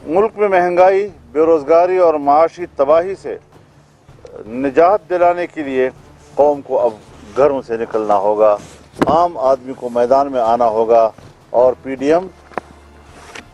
मुल्क में महंगाई, बेरोज़गारी और माशी तबाही से निजात दिलाने के लिए कौम को अब घरों से निकलना होगा, आम आदमी को मैदान में आना होगा और पीडीएम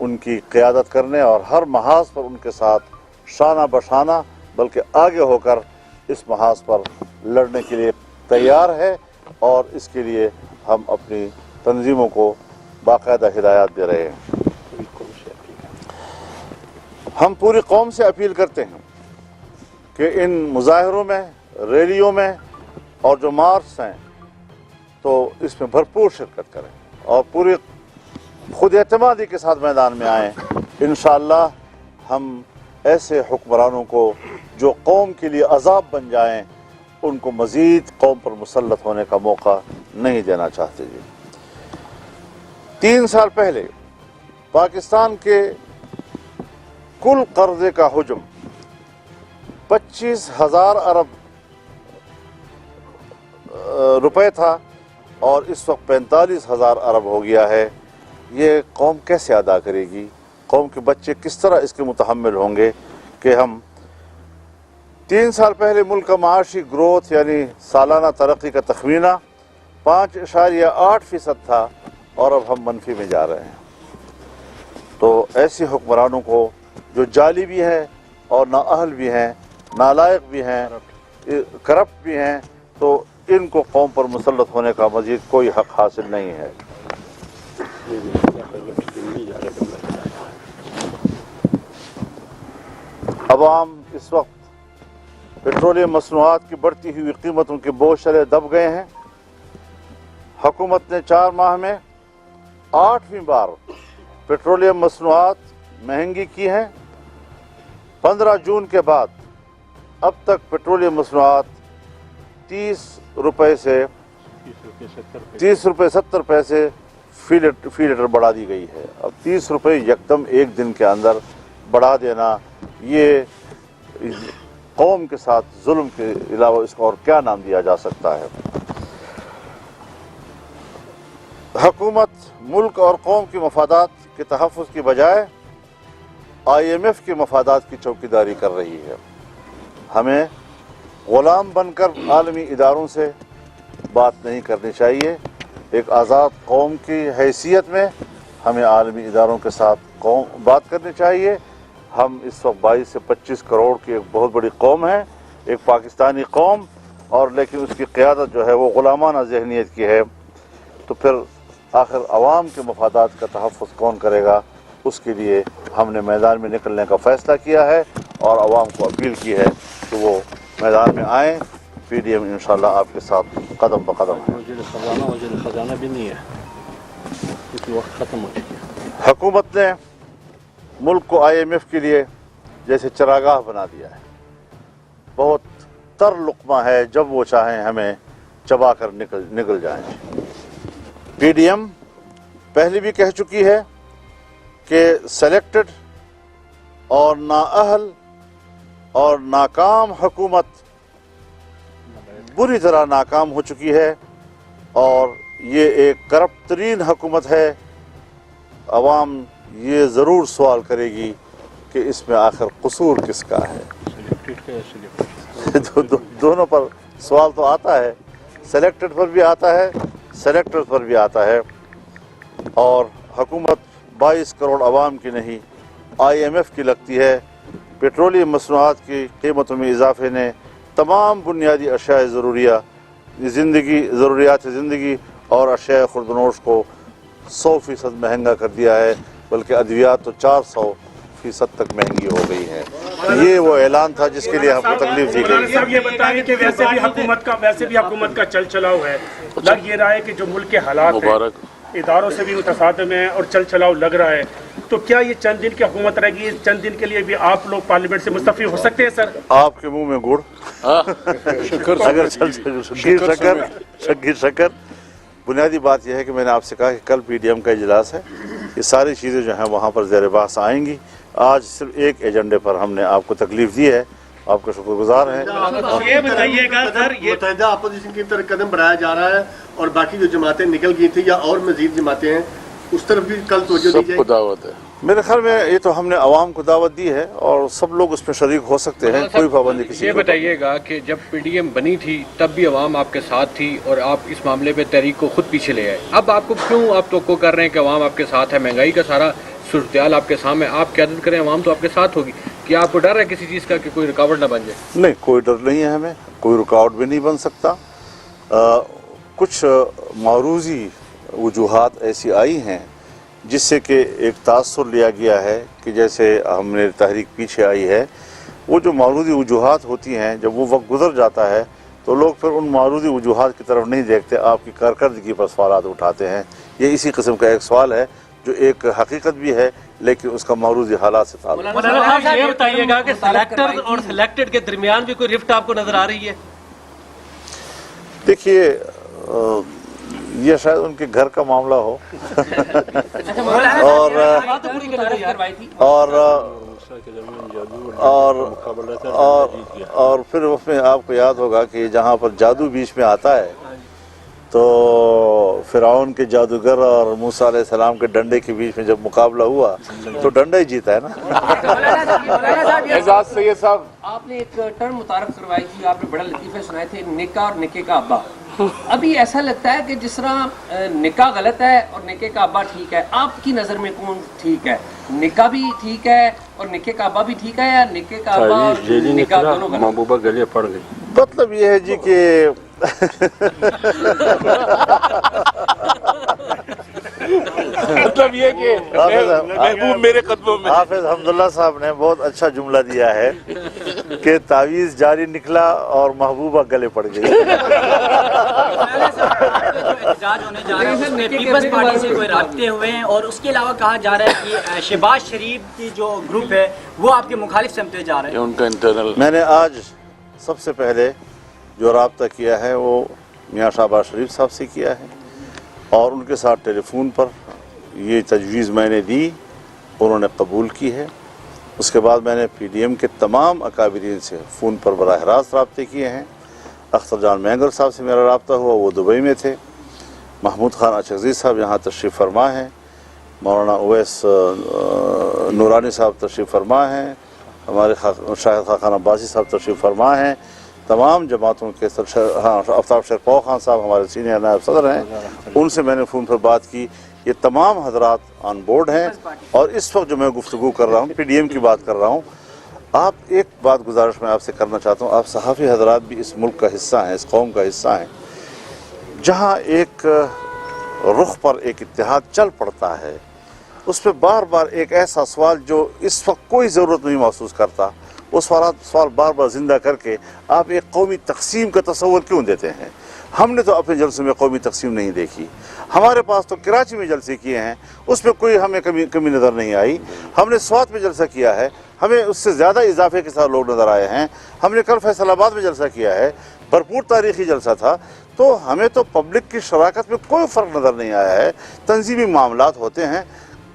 उनकी क़यादत करने और हर महाज पर उनके साथ शाना बशाना बल्कि आगे होकर इस महाज पर लड़ने के लिए तैयार है और इसके लिए हम अपनी तंजीमों को बाकायदा हिदायत दे रहे हैं। हम पूरी कौम से अपील करते हैं कि इन मुजाहिरों में, रैलियों में और जो मार्च हैं तो इसमें भरपूर शिरकत करें और पूरी खुद एतमादी के साथ मैदान में आएँ। इंशाअल्लाह हम ऐसे हुक्मरानों को जो कौम के लिए अजाब बन जाएं, उनको मज़ीद कौम पर मुसल्लत होने का मौका नहीं देना चाहते जी। 3 साल पहले पाकिस्तान के कुल कर्जे का हुजम 25,000 अरब रुपए था और इस वक्त 45,000 अरब हो गया है। ये कौम कैसे अदा करेगी? कौम के बच्चे किस तरह इसके मुतहम्मिल होंगे कि हम 3 साल पहले मुल्क का माशी ग्रोथ यानी सालाना तरक्की का तखमीना 5.8% था और अब हम मनफी में जा रहे हैं। तो ऐसे हुक्मरानों को जो जाली भी हैं और नाअहल भी हैं, नालायक भी हैं, करप्ट भी हैं, तो इनको कौम पर मुसल्लत होने का मज़ीद कोई हक हासिल नहीं है। अवाम इस वक्त पेट्रोलियम मसनूआत की बढ़ती हुई कीमतों के बोझ तले दब गए हैं। हुकूमत ने 4 माह में 8वीं बार पेट्रोलियम मसनूआत महंगी की हैं। 15 जून के बाद अब तक पेट्रोलियम मसनूआत 30 रुपये से 30 रुपये 70 पैसे फी लीटर बढ़ा दी गई है। अब 30 रुपये यकदम एक दिन के अंदर बढ़ा देना, ये कौम के साथ जुल्म के अलावा इसको और क्या नाम दिया जा सकता है। हुकूमत मुल्क और कौम के मफादात के तहफ़्फ़ुज़ की बजाय IMF के मफादात की चौकीदारी कर रही है। हमें ग़ुलाम बनकर आलमी इदारों से बात नहीं करनी चाहिए। एक आज़ाद कौम की हैसियत में हमें आलमी इदारों के साथ बात करनी चाहिए। हम इस वक्त 22 से 25 करोड़ की एक बहुत बड़ी कौम है, एक पाकिस्तानी कौम, और लेकिन उसकी क़यादत जो है वो ग़ुलामाना ज़हनियत की है। तो फिर आखिर अवाम के मफादात का तहफ़्फ़ुज़ कौन करेगा? उसके लिए हमने मैदान में निकलने का फ़ैसला किया है और अवाम को अपील की है कि वो मैदान में आएँ। पीडीएम इंशाअल्लाह आपके साथ कदम ब कदम है। वज़ीर ख़ज़ाना भी नहीं है, इसी वक्त ख़त्म हो चुकी है। हुकूमत ने मुल्क को IMF के लिए जैसे चरागाह बना दिया है। बहुत तर लुक़मा है, जब वो चाहें हमें चबा कर निकल जाएं। पीडीएम पहले भी कह चुकी है कि सेलेक्टेड और नाअहल और नाकाम हुकूमत बुरी तरह नाकाम हो चुकी है और ये एक करप्ट तरीन हुकूमत है। अवाम ये ज़रूर सवाल करेगी कि इसमें आखिर कसूर किसका है। दोनों पर सवाल तो आता है, सेलेक्टेड पर भी आता है, सेलेक्टेड पर भी आता है। और हुकूमत 22 करोड़ अवाम की नहीं, IMF की लगती है। पेट्रोलियम मसनूआत की कीमतों में इजाफे ने तमाम बुनियादी अशिया ज़रूरियात ज़िंदगी और अशिया खुर्दनोश को 100% महंगा कर दिया है, बल्कि अद्वियात तो 400% तक महंगी हो गई है। ये वो ऐलान था जिसके लिए हमको तकलीफ दी गई। ये बताएं कि वैसे भी हुकूमत का चल चलाव है, लग ये रहा है कि जो मुल्क के हालात हैं इदारों से भी मुतसादिम है और चल चलाव लग रहा है, तो क्या ये चंद दिन की हुकूमत रहेगी? चंद दिन के लिए भी आप लोग पार्लियामेंट से मुस्तफ़ी हो सकते हैं सर? आपके मुंह में गुड़ अगर शक्कर। बुनियादी बात यह है कि मैंने आपसे कहा कि कल पीडीएम का इजलास है, ये सारी चीज़ें जो हैं वहाँ पर ज़ेर बहस आएंगी। आज सिर्फ एक एजेंडे पर हमने आपको तकलीफ दी है, आपका शुक्रगुजार हैं। ये बताइएगा सर, ये मुतहदा अपोजिशन की तरफ कदम बढ़ाया जा रहा है और बाकी जो जमातें निकल गई थी या और मजीद जमातें हैं उस तरफ भी कल तवज्जो दी जाए। दावत है। मेरे ख्याल में ये तो हमने आवाम को दावत दी है और सब लोग उसमें शरीक हो सकते हैं, कोई पाबंदी किसी ये के ऊपर। बताइएगा कि जब पीडीएम बनी थी तब भी अवाम आपके साथ थी और आप इस मामले पे तहरीक को खुद पीछे ले आए, अब आपको क्यों आप तो कर रहे हैं कि अवाम आपके साथ है, महंगाई का सारा सूरत आपके सामने, आप क़यादत करें, अवाम तो आपके साथ होगी, कि आपको डर है किसी चीज़ का कि कोई रुकावट ना बन जाए? नहीं, कोई डर नहीं है, हमें कोई रुकावट भी नहीं बन सकता। कुछ मारूजी वजूहात ऐसी आई हैं जिससे कि एक तासुर लिया गया है कि जैसे हमने तहरीक पीछे आई है। वो जो मारूदी वजूहात होती हैं, जब वो वक्त गुजर जाता है तो लोग फिर उन मारूदी वजूहात की तरफ नहीं देखते, आपकी कारकर्दगी पर सवालात उठाते हैं। ये इसी किस्म का एक सवाल है जो एक हकीकत भी है लेकिन उसका मारूदी हालात से ताल्लुक है। मौलाना साहब ये बताइएगा कि सिलेक्टर और सिलेक्टेड के दरमियान भी कोई रिफ्ट आपको नजर आ रही है? देखिए, ये शायद उनके घर का मामला हो और फिर उसमें आपको याद होगा कि जहाँ पर जादू बीच में आता है तो फिरौन के जादूगर और मूसा अलैहि सलाम के डंडे के बीच में जब मुकाबला हुआ तो डंडा ही जीता है ना। एजाज सैयद साहब, आपने एक टर्म मुतारफ करवाई थी, आपने बड़ा लतीफ़े सुनाए थे, निका और निके का अब्बा। अभी ऐसा लगता है कि जिस तरह निका गलत है और निके का अब्बा ठीक है, आपकी नज़र में कौन ठीक है? निका भी ठीक है और निके का अब्बा भी ठीक है, या निके का अब्बा और निका दोनों गलत? महबूबा गले पड़ गई। मतलब ये है जी कि मतलब ये कि महबूब मेरे कदमों में। हाफिज हम्दुल्ला साहब ने बहुत अच्छा जुमला दिया है कि तावीज़ जारी निकला और महबूबा गले पड़ गई। एहतजाज होने जा रहा है उसमें पीपल्स पार्टी से कोई राब्ते हुए हैं और उसके अलावा कहा जा रहा है कि शहबाज शरीफ की जो ग्रुप है वो आपके मुखालिफ समझे जा रहे हैं। उनका इंटरनल मैंने आज सबसे पहले जो राब्ता किया है वो मियाँ शहबाज शरीफ साहब से किया है और उनके साथ टेलीफोन पर ये तजवीज़ मैंने दी, उन्होंने कबूल की है। उसके बाद मैंने पीडीएम के तमाम अकाबिरीन से फ़ोन पर बराह रास्त राब्ते किए हैं। अख्तर जान मैंगर साहब से मेरा राब्ता हुआ, वो दुबई में थे। महमूद खान अचगज़ी साहब यहाँ तशरीफ़ फरमा हैं, मौलाना उवैस नूरानी साहब तशरीफ़ फरमा हैं, हमारे शाहिद खान अब्बासी साहब तशरीफ़ फरमा हैं, तमाम जमातों के आफ्ताब शेरपा खान साहब हमारे सीनियर नायब सदर हैं, उनसे मैंने फ़ोन पर बात की। ये तमाम हजरात ऑन बोर्ड हैं और इस वक्त जो मैं गुफ्तगू कर रहा हूँ पीडीएम की बात कर रहा हूँ। आप एक बात गुजारिश मैं आपसे करना चाहता हूँ, आप सहाफ़ी हजरात भी इस मुल्क का हिस्सा हैं, इस कौम का हिस्सा हैं। जहाँ एक रुख पर एक इत्तेहाद चल पड़ता है उस पर बार बार एक ऐसा सवाल जो इस वक्त कोई ज़रूरत नहीं महसूस करता, उस सवाल बार बार ज़िंदा करके आप एक कौमी तकसीम का तस्वर क्यों देते हैं? हमने तो अपने जलसे में कौमी तकसीम नहीं देखी। हमारे पास तो कराची में जलसे किए हैं, उसमें कोई हमें कमी नज़र नहीं आई। हमने स्वात में जलसा किया है, हमें उससे ज़्यादा इजाफे के साथ लोग नज़र आए हैं। हमने कल फैसलाबाद में जलसा किया है, भरपूर तारीख़ी जलसा था। तो हमें तो पब्लिक की शराकत में कोई फ़र्क नज़र नहीं आया है। तंजीमी मामलात होते हैं,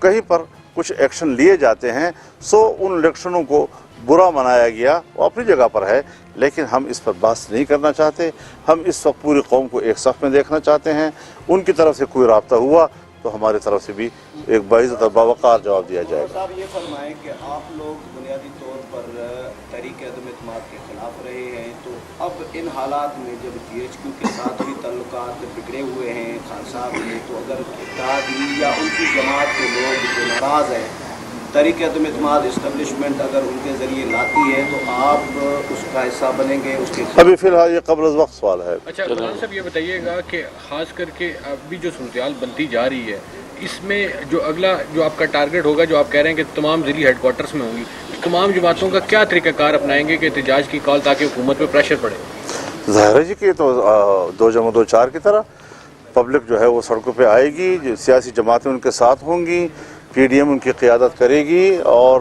कहीं पर कुछ एक्शन लिए जाते हैं, सो उन इलेक्शनों को बुरा मनाया गया, वो अपनी जगह पर है, लेकिन हम इस पर बात नहीं करना चाहते। हम इस वक्त पूरी कौम को एक सफ़ में देखना चाहते हैं। उनकी तरफ से कोई राब्ता हुआ तो हमारी तरफ से भी एक बाइज़्ज़त और बावक़ार जवाब दिया जाएगा। साहब ये फरमाएं कि आप लोग बुनियादी तौर पर तहरीक अदम एतमाद के ख़िलाफ़ रहे हैं, तो अब इन हालात में जब GHQ के साथ भी ताल्लुकात बिगड़े हुए हैं खान साहब ने, तो अगर इत्तेहादी या उनकी जमात के लोग जो नाराज़ हैं, तहरीक अदम एतमाद इस्टेब्लिशमेंट अगर उनके ज़रिए लाती है तो आप उसका हिस्सा बनेंगे? उसके अभी फ़िलहाल ये क़ब्ल वक्त सवाल है। अच्छा मौलाना साहब ये बताइएगा कि ख़ास करके अभी जो सूरत-ए-हाल बनती जा रही है, इसमें जो अगला जो आपका टारगेट होगा, जो आप कह रहे हैं कि तमाम ज़िली हेडक्वार्टर्स में होंगी, तमाम जमातों का क्या तरीक़ाकार अपनाएंगे कि एहतजाज की कॉल ताकि हुकूमत पर प्रेशर पड़े? ज़ाहिर है जी कि तो 2+2=4 की तरह पब्लिक जो है वो सड़कों पे आएगी, जो सियासी जमातें उनके साथ होंगी, पीडीएम उनकी क़ियादत करेगी और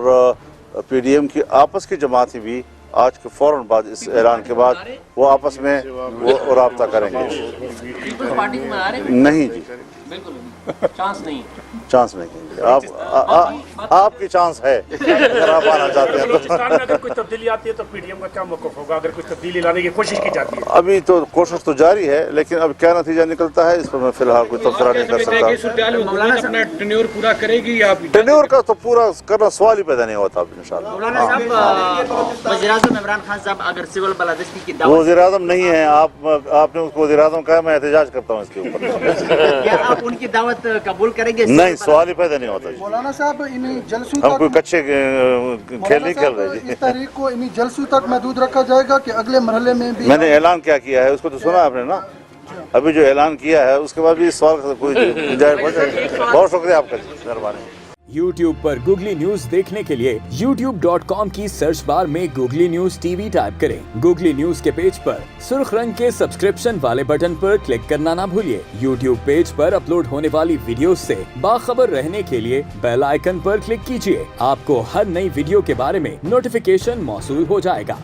पीडीएम की आपस की जमातें भी आज के फ़ौरन बाद इस ऐलान के बाद वो आपस में वो राब्ता करेंगे। पीपल्स पार्टी को मना रहे हैं? नहीं जी, बिल्कुल चांस नहीं है। चांस नहीं है, आपकी चांस है अगर आप आना चाहते हैं तो। बलूचिस्तान में अगर कोई तब्दीली आती है तो पीडीएम का क्या मौक़िफ़ होगा अगर कोई तब्दीली लाने की कोशिश की जाती है? अभी तो कोशिश तो जारी है, लेकिन अब क्या नतीजा निकलता है इस पर मैं फिलहाल कोई तबसरा नहीं कर सकता। मौलाना अपना टेन्योर पूरा करेगी या टेन्योर का तो पूरा करना सवाल ही पैदा नहीं होता इंशाअल्लाह। मौलाना साहब, वज़ीर-ए-आज़म इमरान खान साहब अगर सिविल बलादस्ती की दावत, वज़ीर-ए-आज़म नहीं है, आपने उसको वज़ीर-ए-आज़म कहा, मैं एहतजाज करता हूँ इसके ऊपर। क्या आप उनकी दावत कबूल करेंगे? नहीं, सवाल ही पैदा नहीं होता। मौलाना साहब इन्हीं जलसों हम कोई कच्चे खेल नहीं खेल रहे इस जी। तारीख को इन्हीं जलसों तक महदूद रखा जाएगा कि अगले मरहले में भी? मैंने ऐलान क्या किया है उसको तो सुना आपने ना, अभी जो ऐलान किया है उसके बाद भी इस सवाल का कोई गुंजाइश बढ़ जाएगी। बहुत शुक्रिया आपका जी, मेहरबानी। YouTube पर गूगली न्यूज देखने के लिए youtube.com की सर्च बार में गूगली न्यूज टीवी टाइप करें। गूगली न्यूज के पेज पर सुर्ख रंग के सब्सक्रिप्शन वाले बटन पर क्लिक करना ना भूलिए। YouTube पेज पर अपलोड होने वाली वीडियोस से बाखबर रहने के लिए बेल आइकन पर क्लिक कीजिए। आपको हर नई वीडियो के बारे में नोटिफिकेशन मौसूल हो जाएगा।